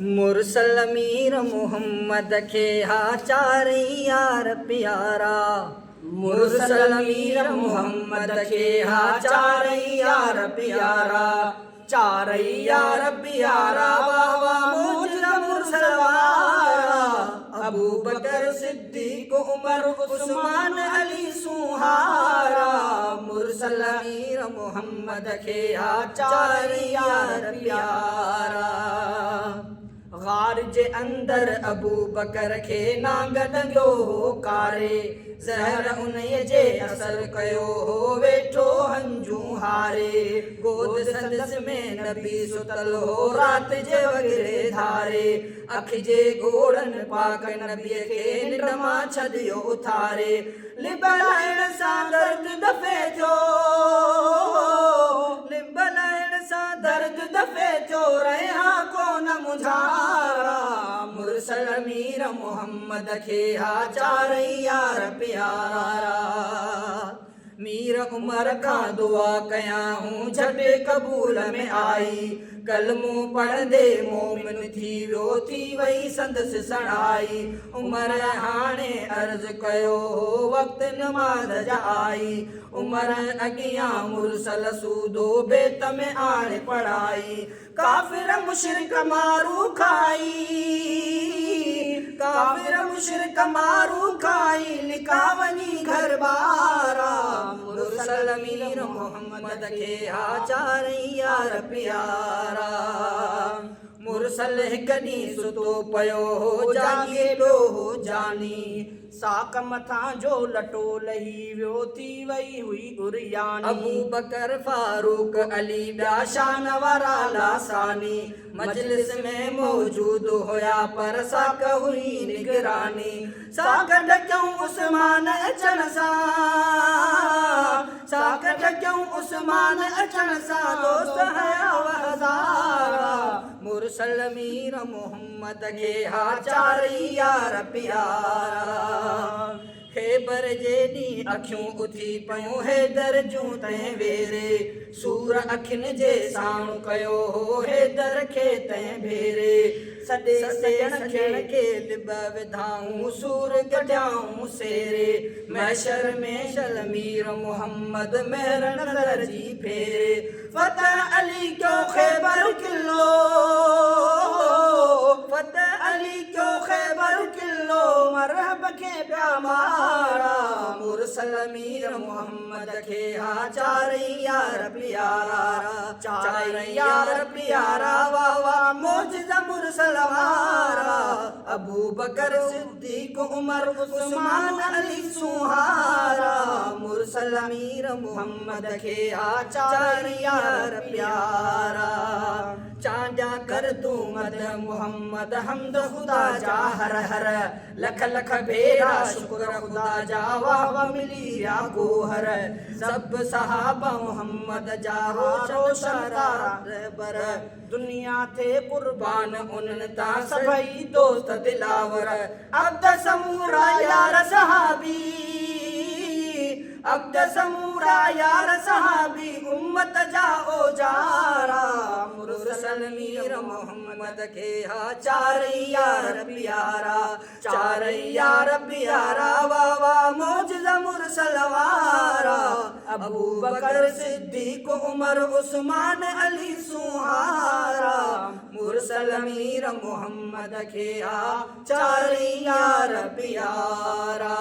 मुरसल मीर मोहम्मद के हा चारे यार प्यारा। मुरसल मीर मोहम्मद के हा चारे यार प्यारा। चारे यार प्यारा वाह वाह मुझ मुरसल वारा। अबू बकर सिद्दीक उमर उस्मान अली सुहारा। मुरसल मीर मोहम्मद के हा चारे यार प्यारा। गार जे अंदर अबू बकर खे नांग डंगो हो कारे। ज़हर उन्हीअ जे असर कयो हो वेठो हंजू हारे। गोद संदस में नबी सुतल हो रात जे वगरे धारे। अख जे घोड़न पाक नबीअ खे निंड मां छॾियो उथारे। लिबलाइण सां दर्द दफ़े जो लिबलाइण सां दर्द दफ़े जो रहा कोन मुझारा। मुरसल मीर मोहम्मद के हा चारे यार प्यारा। मीर उमर का दुआ कया हूँ झटे कबूल में आई। कलमो पढ़ंदे मोमिन थी वियो थी वई संदसि सणाई। उमर हाणे अर्ज़ कयो हो वक़्त नमाज़ जा आई। उमर अॻियां मुरसल सूदो बेत में आणे पढ़ाई। काफ़िर मुशरिक मारू खाई। काफ़िर मुशरिक मारू खाई लिका वञी घर बारा। मुरसल मीर मोहम्मद के हा चारे यार प्यारा। मुरसल हिक ॾींहुं सुतो पयो हो जाॻी पियो हो जानी। साक मथां जो लटो लही वियो थी वई हुई उरियानी। अबू बकर फारूक अली ॿिया शान वारा लासानी। मजलिस में मौजूद हुया पर साक हुई निगरानी। साक ढकियूं उस्मान अचण सां। साक ढकियूं उस्मान अचण सां दोस्त हया हज़ारा। मुरसल मीर मोहम्मद के हा चारे यार प्यारा। ख़ैबर जे ॾींहुं अखियूं उथी पयूं हैदर जूं तंहिं वेरे। सूर अखियुनि जे साणु कयो हो हैदर खे तंहिं भेरे। सॾे सॼण खे लिब विधाऊं सूर गढियाऊं सेरे। महशर में शल मीर मोहम्मद महर नज़र जी फेरे। फतह अली क्यों ख़ैबर किलो। फतह अली क्यों ख़ैबर किलो मरहब के पिया मारा। मुरसल मीर मोहम्मद के हा चारे यार प्यारा। चारे यार प्यारा वाह वाह मौजिज़ा मुरसल वारा। अबू बकर सिद्दीक उमर उस्मान अली सुहारा। मुरसल मीर मोहम्मद के हा चारे यार प्यारा। चांजा कर तू मद मोहम्मद हमद खुदा जा हर हर। लख लख भेरा शुक्र खुदा जा वाह वाह मिली या गोहर। सब सहाबा मोहम्मद जा रोशनदार रहबर। दुनिया थे कुर्बान उन्हनि तां सभई दोस्त दिलावर। अब्द समूरा यार सहाबी। अब्द समूरा यार सहाबी उम्मत जा ओजारा। मुरसल मीर मोहम्मद के हा चारे यार प्यारा। चारे यार प्यारा वाह वाह मौजिज़ा मुरसल वारा। अबू बकर सिद्दीक उमर उस्मान अली सुहारा। मुरसल मीर मोहम्मद के हा चारे यार प्यारा।